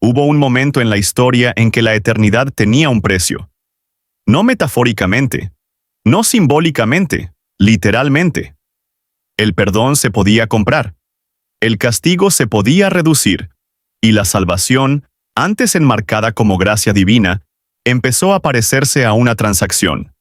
Hubo un momento en la historia en que la eternidad tenía un precio. No metafóricamente, no simbólicamente, literalmente. El perdón se podía comprar, el castigo se podía reducir, y la salvación, antes enmarcada como gracia divina, empezó a parecerse a una transacción.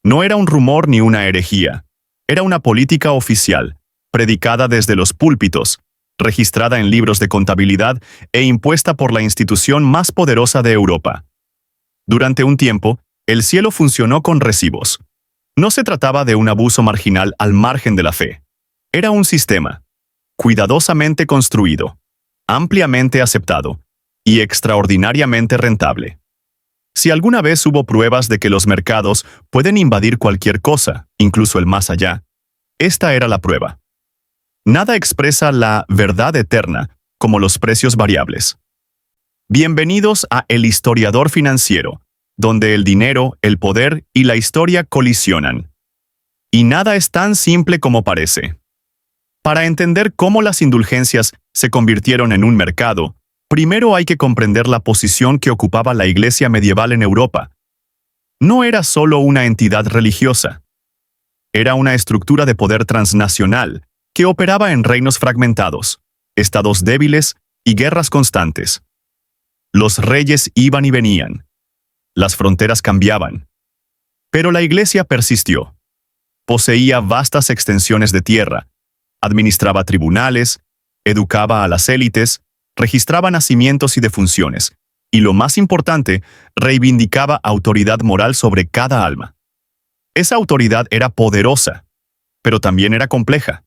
No era un rumor ni una herejía, era una política oficial, predicada desde los púlpitos, registrada en libros de contabilidad e impuesta por la institución más poderosa de Europa. Durante un tiempo, el cielo funcionó con recibos. No se trataba de un abuso marginal al margen de la fe. Era un sistema, cuidadosamente construido, ampliamente aceptado y extraordinariamente rentable. Si alguna vez hubo pruebas de que los mercados pueden invadir cualquier cosa, incluso el más allá, esta era la prueba. Nada expresa la verdad eterna como los precios variables. Bienvenidos a El Historiador Financiero, donde el dinero, el poder y la historia colisionan. Y nada es tan simple como parece. Para entender cómo las indulgencias se convirtieron en un mercado, primero hay que comprender la posición que ocupaba la Iglesia medieval en Europa. No era solo una entidad religiosa. Era una estructura de poder transnacional que operaba en reinos fragmentados, estados débiles y guerras constantes. Los reyes iban y venían. Las fronteras cambiaban. Pero la Iglesia persistió. Poseía vastas extensiones de tierra, administraba tribunales, educaba a las élites, registraba nacimientos y defunciones, y lo más importante, reivindicaba autoridad moral sobre cada alma. Esa autoridad era poderosa, pero también era compleja.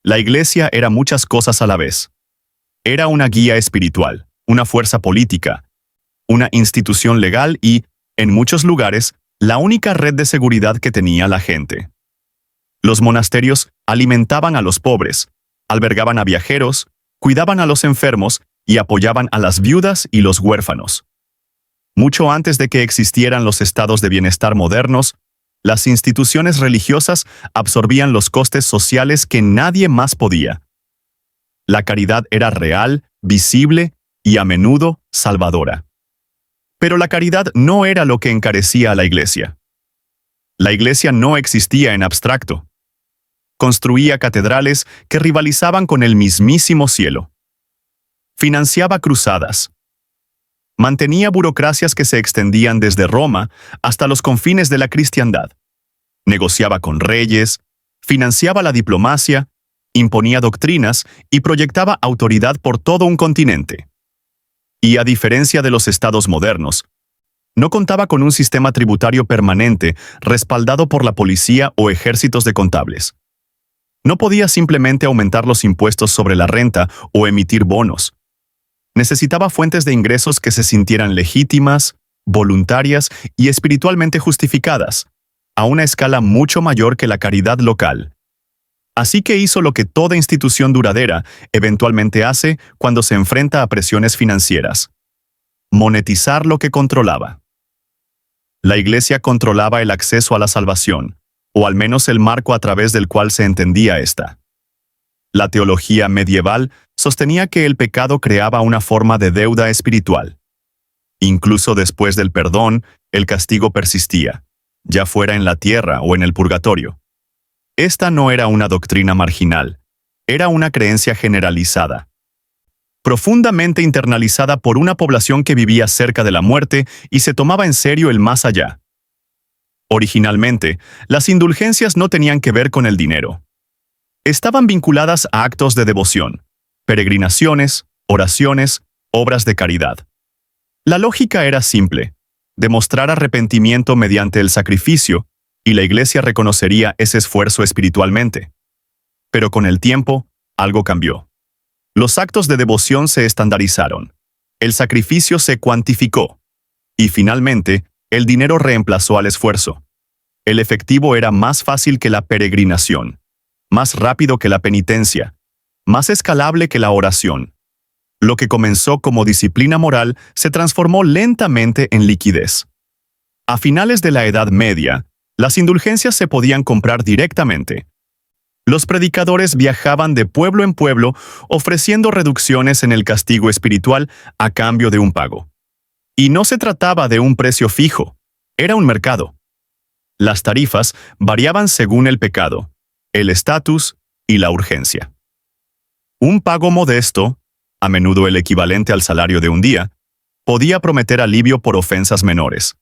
La Iglesia era muchas cosas a la vez. Era una guía espiritual, una fuerza política, una institución legal y, en muchos lugares, la única red de seguridad que tenía la gente. Los monasterios alimentaban a los pobres, albergaban a viajeros, cuidaban a los enfermos y apoyaban a las viudas y los huérfanos. Mucho antes de que existieran los estados de bienestar modernos, las instituciones religiosas absorbían los costes sociales que nadie más podía. La caridad era real, visible y a menudo salvadora. Pero la caridad no era lo que encarecía a la Iglesia. La Iglesia no existía en abstracto. Construía catedrales que rivalizaban con el mismísimo cielo. Financiaba cruzadas. Mantenía burocracias que se extendían desde Roma hasta los confines de la cristiandad. Negociaba con reyes, financiaba la diplomacia, imponía doctrinas y proyectaba autoridad por todo un continente. Y a diferencia de los estados modernos, no contaba con un sistema tributario permanente respaldado por la policía o ejércitos de contables. No podía simplemente aumentar los impuestos sobre la renta o emitir bonos. Necesitaba fuentes de ingresos que se sintieran legítimas, voluntarias y espiritualmente justificadas, a una escala mucho mayor que la caridad local. Así que hizo lo que toda institución duradera eventualmente hace cuando se enfrenta a presiones financieras: monetizar lo que controlaba. La Iglesia controlaba el acceso a la salvación, o al menos el marco a través del cual se entendía esta. La teología medieval sostenía que el pecado creaba una forma de deuda espiritual. Incluso después del perdón, el castigo persistía, ya fuera en la tierra o en el purgatorio. Esta no era una doctrina marginal, era una creencia generalizada, profundamente internalizada por una población que vivía cerca de la muerte y se tomaba en serio el más allá. Originalmente, las indulgencias no tenían que ver con el dinero. Estaban vinculadas a actos de devoción, peregrinaciones, oraciones, obras de caridad. La lógica era simple: demostrar arrepentimiento mediante el sacrificio, y la Iglesia reconocería ese esfuerzo espiritualmente. Pero con el tiempo, algo cambió. Los actos de devoción se estandarizaron, el sacrificio se cuantificó, y finalmente, el dinero reemplazó al esfuerzo. El efectivo era más fácil que la peregrinación, más rápido que la penitencia, más escalable que la oración. Lo que comenzó como disciplina moral se transformó lentamente en liquidez. A finales de la Edad Media, las indulgencias se podían comprar directamente. Los predicadores viajaban de pueblo en pueblo ofreciendo reducciones en el castigo espiritual a cambio de un pago. Y no se trataba de un precio fijo, era un mercado. Las tarifas variaban según el pecado, el estatus y la urgencia. Un pago modesto, a menudo el equivalente al salario de un día, podía prometer alivio por ofensas menores.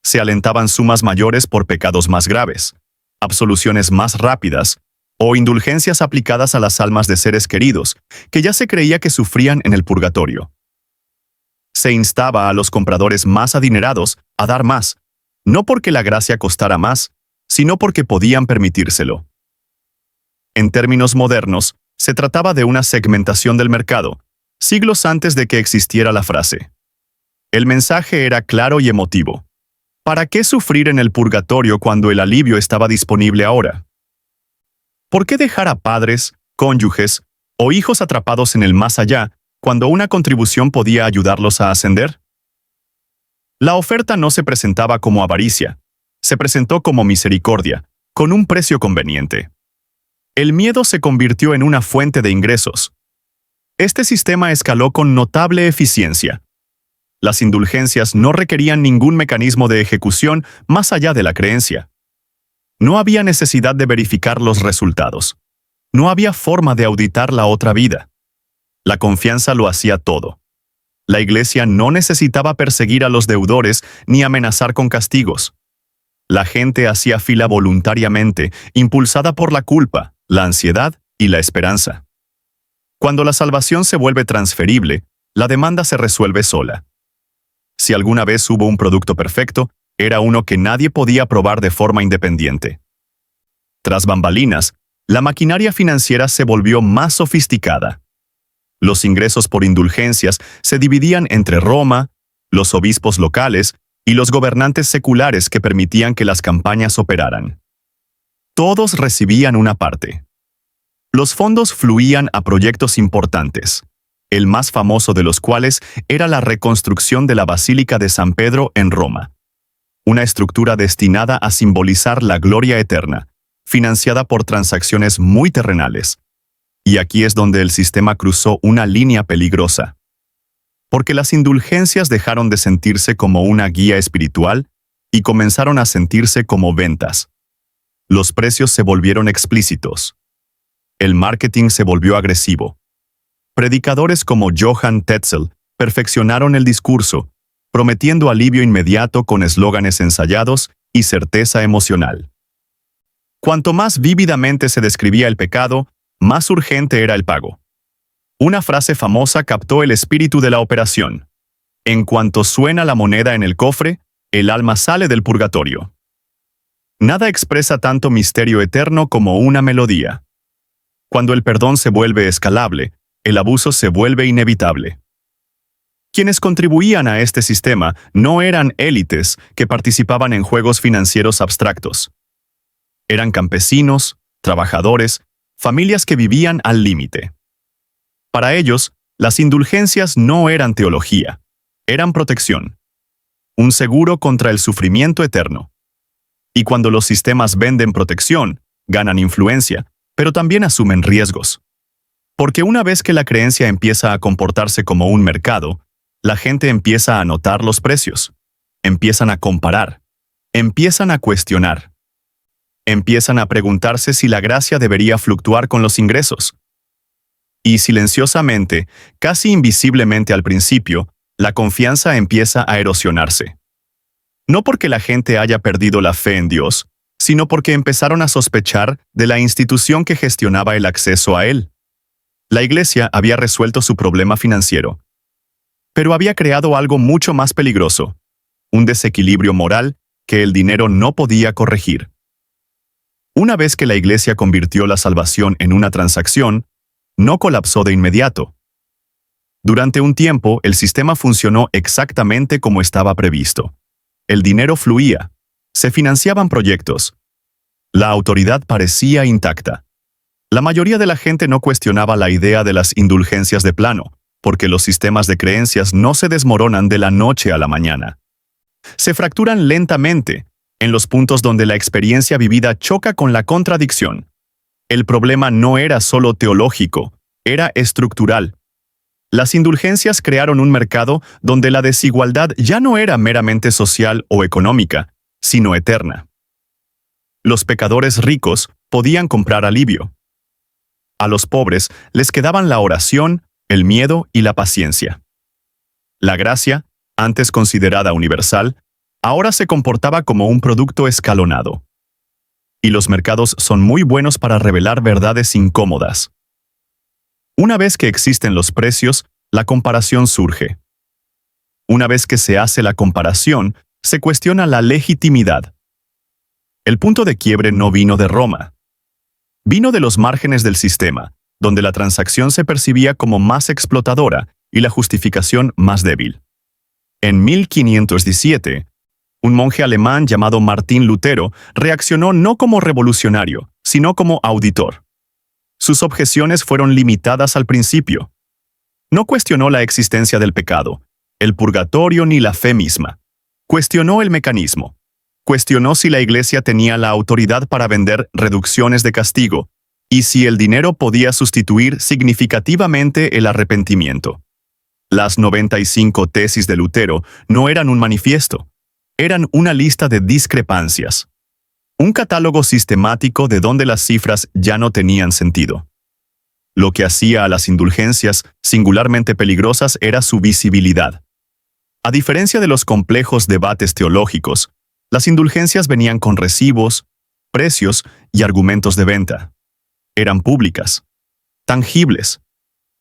Se alentaban sumas mayores por pecados más graves, absoluciones más rápidas o indulgencias aplicadas a las almas de seres queridos que ya se creía que sufrían en el purgatorio. Se instaba a los compradores más adinerados a dar más, no porque la gracia costara más, sino porque podían permitírselo. En términos modernos, se trataba de una segmentación del mercado, siglos antes de que existiera la frase. El mensaje era claro y emotivo. ¿Para qué sufrir en el purgatorio cuando el alivio estaba disponible ahora? ¿Por qué dejar a padres, cónyuges o hijos atrapados en el más allá cuando una contribución podía ayudarlos a ascender? La oferta no se presentaba como avaricia, se presentó como misericordia, con un precio conveniente. El miedo se convirtió en una fuente de ingresos. Este sistema escaló con notable eficiencia. Las indulgencias no requerían ningún mecanismo de ejecución más allá de la creencia. No había necesidad de verificar los resultados. No había forma de auditar la otra vida. La confianza lo hacía todo. La Iglesia no necesitaba perseguir a los deudores ni amenazar con castigos. La gente hacía fila voluntariamente, impulsada por la culpa, la ansiedad y la esperanza. Cuando la salvación se vuelve transferible, la demanda se resuelve sola. Si alguna vez hubo un producto perfecto, era uno que nadie podía probar de forma independiente. Tras bambalinas, la maquinaria financiera se volvió más sofisticada. Los ingresos por indulgencias se dividían entre Roma, los obispos locales y los gobernantes seculares que permitían que las campañas operaran. Todos recibían una parte. Los fondos fluían a proyectos importantes, el más famoso de los cuales era la reconstrucción de la Basílica de San Pedro en Roma. Una estructura destinada a simbolizar la gloria eterna, financiada por transacciones muy terrenales. Y aquí es donde el sistema cruzó una línea peligrosa. Porque las indulgencias dejaron de sentirse como una guía espiritual y comenzaron a sentirse como ventas. Los precios se volvieron explícitos. El marketing se volvió agresivo. Predicadores como Johann Tetzel perfeccionaron el discurso, prometiendo alivio inmediato con eslóganes ensayados y certeza emocional. Cuanto más vívidamente se describía el pecado, más urgente era el pago. Una frase famosa captó el espíritu de la operación. En cuanto suena la moneda en el cofre, el alma sale del purgatorio. Nada expresa tanto misterio eterno como una melodía. Cuando el perdón se vuelve escalable, el abuso se vuelve inevitable. Quienes contribuían a este sistema no eran élites que participaban en juegos financieros abstractos. Eran campesinos, trabajadores, familias que vivían al límite. Para ellos, las indulgencias no eran teología, eran protección. Un seguro contra el sufrimiento eterno. Y cuando los sistemas venden protección, ganan influencia, pero también asumen riesgos. Porque una vez que la creencia empieza a comportarse como un mercado, la gente empieza a notar los precios, empiezan a comparar, empiezan a cuestionar, empiezan a preguntarse si la gracia debería fluctuar con los ingresos. Y silenciosamente, casi invisiblemente al principio, la confianza empieza a erosionarse. No porque la gente haya perdido la fe en Dios, sino porque empezaron a sospechar de la institución que gestionaba el acceso a Él. La Iglesia había resuelto su problema financiero, pero había creado algo mucho más peligroso, un desequilibrio moral que el dinero no podía corregir. Una vez que la Iglesia convirtió la salvación en una transacción, no colapsó de inmediato. Durante un tiempo, el sistema funcionó exactamente como estaba previsto. El dinero fluía, se financiaban proyectos. La autoridad parecía intacta. La mayoría de la gente no cuestionaba la idea de las indulgencias de plano, porque los sistemas de creencias no se desmoronan de la noche a la mañana. Se fracturan lentamente, en los puntos donde la experiencia vivida choca con la contradicción. El problema no era solo teológico, era estructural. Las indulgencias crearon un mercado donde la desigualdad ya no era meramente social o económica, sino eterna. Los pecadores ricos podían comprar alivio. A los pobres les quedaban la oración, el miedo y la paciencia. La gracia, antes considerada universal, ahora se comportaba como un producto escalonado. Y los mercados son muy buenos para revelar verdades incómodas. Una vez que existen los precios, la comparación surge. Una vez que se hace la comparación, se cuestiona la legitimidad. El punto de quiebre no vino de Roma. Vino de los márgenes del sistema, donde la transacción se percibía como más explotadora y la justificación más débil. En 1517, un monje alemán llamado Martín Lutero reaccionó no como revolucionario, sino como auditor. Sus objeciones fueron limitadas al principio. No cuestionó la existencia del pecado, el purgatorio ni la fe misma. Cuestionó el mecanismo. Cuestionó si la Iglesia tenía la autoridad para vender reducciones de castigo y si el dinero podía sustituir significativamente el arrepentimiento. Las 95 tesis de Lutero no eran un manifiesto, eran una lista de discrepancias. Un catálogo sistemático de donde las cifras ya no tenían sentido. Lo que hacía a las indulgencias singularmente peligrosas era su visibilidad. A diferencia de los complejos debates teológicos, las indulgencias venían con recibos, precios y argumentos de venta. Eran públicas, tangibles,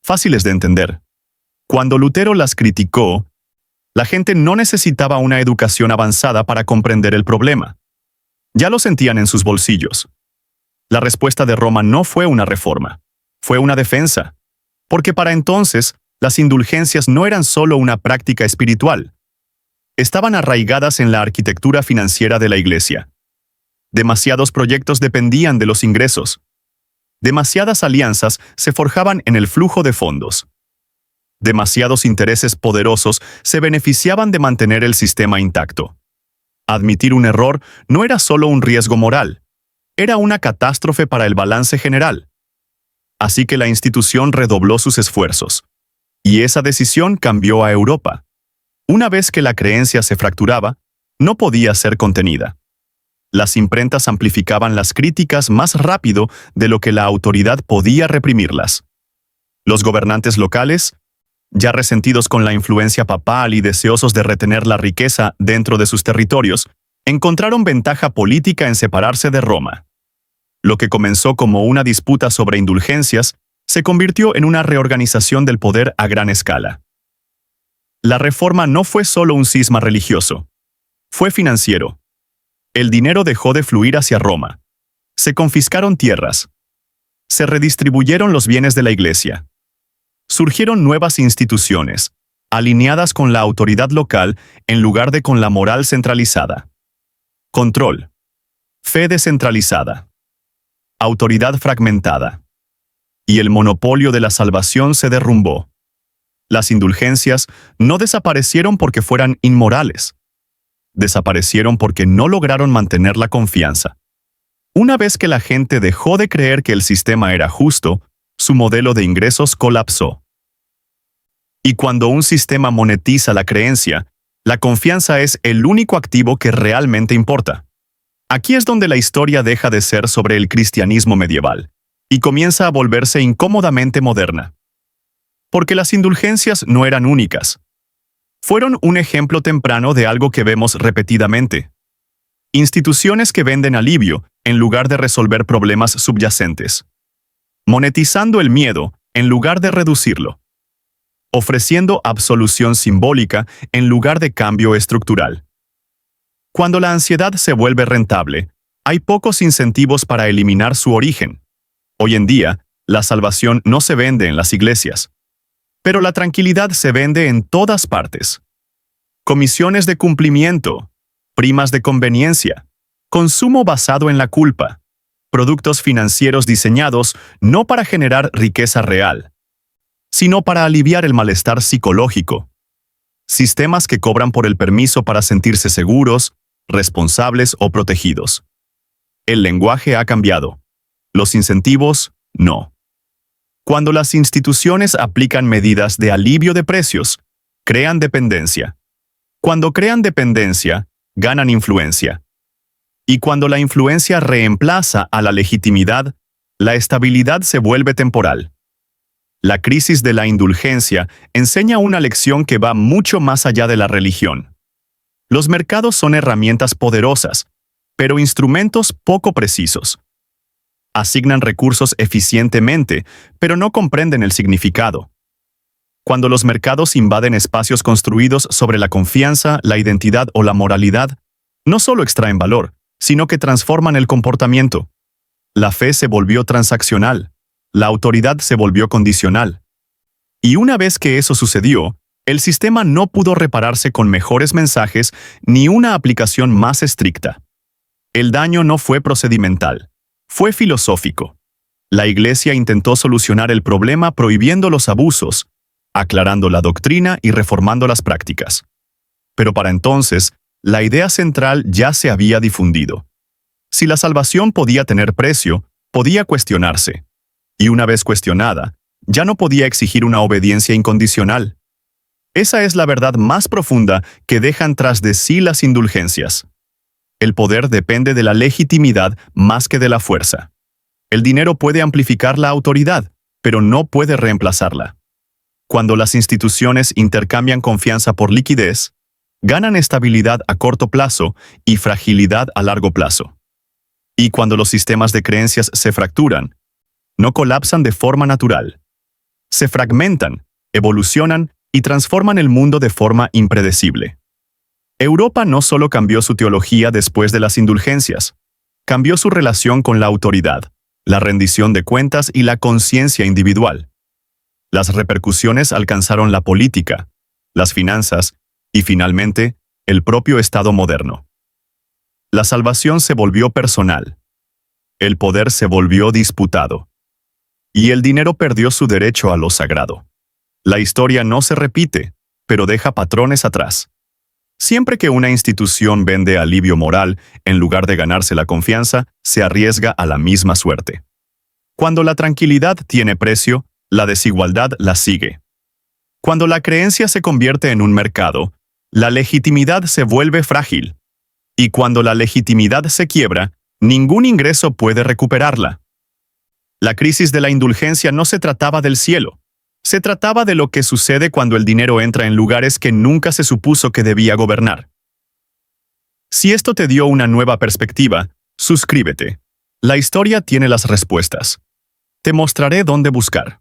fáciles de entender. Cuando Lutero las criticó, la gente no necesitaba una educación avanzada para comprender el problema. Ya lo sentían en sus bolsillos. La respuesta de Roma no fue una reforma, fue una defensa, porque para entonces las indulgencias no eran solo una práctica espiritual. Estaban arraigadas en la arquitectura financiera de la Iglesia. Demasiados proyectos dependían de los ingresos. Demasiadas alianzas se forjaban en el flujo de fondos. Demasiados intereses poderosos se beneficiaban de mantener el sistema intacto. Admitir un error no era solo un riesgo moral, era una catástrofe para el balance general. Así que la institución redobló sus esfuerzos. Y esa decisión cambió a Europa. Una vez que la creencia se fracturaba, no podía ser contenida. Las imprentas amplificaban las críticas más rápido de lo que la autoridad podía reprimirlas. Los gobernantes locales, ya resentidos con la influencia papal y deseosos de retener la riqueza dentro de sus territorios, encontraron ventaja política en separarse de Roma. Lo que comenzó como una disputa sobre indulgencias se convirtió en una reorganización del poder a gran escala. La reforma no fue solo un cisma religioso, fue financiero. El dinero dejó de fluir hacia Roma. Se confiscaron tierras. Se redistribuyeron los bienes de la Iglesia. Surgieron nuevas instituciones, alineadas con la autoridad local en lugar de con la moral centralizada. Control. Fe descentralizada. Autoridad fragmentada. Y el monopolio de la salvación se derrumbó. Las indulgencias no desaparecieron porque fueran inmorales. Desaparecieron porque no lograron mantener la confianza. Una vez que la gente dejó de creer que el sistema era justo, su modelo de ingresos colapsó. Y cuando un sistema monetiza la creencia, la confianza es el único activo que realmente importa. Aquí es donde la historia deja de ser sobre el cristianismo medieval y comienza a volverse incómodamente moderna. Porque las indulgencias no eran únicas. Fueron un ejemplo temprano de algo que vemos repetidamente. Instituciones que venden alivio en lugar de resolver problemas subyacentes. Monetizando el miedo en lugar de reducirlo. Ofreciendo absolución simbólica en lugar de cambio estructural. Cuando la ansiedad se vuelve rentable, hay pocos incentivos para eliminar su origen. Hoy en día, la salvación no se vende en las iglesias. Pero la tranquilidad se vende en todas partes. Comisiones de cumplimiento, primas de conveniencia, consumo basado en la culpa, productos financieros diseñados no para generar riqueza real, sino para aliviar el malestar psicológico. Sistemas que cobran por el permiso para sentirse seguros, responsables o protegidos. El lenguaje ha cambiado. Los incentivos, no. Cuando las instituciones aplican medidas de alivio de precios, crean dependencia. Cuando crean dependencia, ganan influencia. Y cuando la influencia reemplaza a la legitimidad, la estabilidad se vuelve temporal. La crisis de la indulgencia enseña una lección que va mucho más allá de la religión. Los mercados son herramientas poderosas, pero instrumentos poco precisos. Asignan recursos eficientemente, pero no comprenden el significado. Cuando los mercados invaden espacios construidos sobre la confianza, la identidad o la moralidad, no solo extraen valor, sino que transforman el comportamiento. La fe se volvió transaccional, la autoridad se volvió condicional. Y una vez que eso sucedió, el sistema no pudo repararse con mejores mensajes ni una aplicación más estricta. El daño no fue procedimental, fue filosófico. La Iglesia intentó solucionar el problema prohibiendo los abusos, aclarando la doctrina y reformando las prácticas. Pero para entonces, la idea central ya se había difundido. Si la salvación podía tener precio, podía cuestionarse. Y una vez cuestionada, ya no podía exigir una obediencia incondicional. Esa es la verdad más profunda que dejan tras de sí las indulgencias. El poder depende de la legitimidad más que de la fuerza. El dinero puede amplificar la autoridad, pero no puede reemplazarla. Cuando las instituciones intercambian confianza por liquidez, ganan estabilidad a corto plazo y fragilidad a largo plazo. Y cuando los sistemas de creencias se fracturan, no colapsan de forma natural. Se fragmentan, evolucionan y transforman el mundo de forma impredecible. Europa no solo cambió su teología después de las indulgencias, cambió su relación con la autoridad, la rendición de cuentas y la conciencia individual. Las repercusiones alcanzaron la política, las finanzas y, finalmente, el propio Estado moderno. La salvación se volvió personal. El poder se volvió disputado. Y el dinero perdió su derecho a lo sagrado. La historia no se repite, pero deja patrones atrás. Siempre que una institución vende alivio moral, en lugar de ganarse la confianza, se arriesga a la misma suerte. Cuando la tranquilidad tiene precio, la desigualdad la sigue. Cuando la creencia se convierte en un mercado, la legitimidad se vuelve frágil. Y cuando la legitimidad se quiebra, ningún ingreso puede recuperarla. La crisis de la indulgencia no se trataba del cielo. Se trataba de lo que sucede cuando el dinero entra en lugares que nunca se supuso que debía gobernar. Si esto te dio una nueva perspectiva, suscríbete. La historia tiene las respuestas. Te mostraré dónde buscar.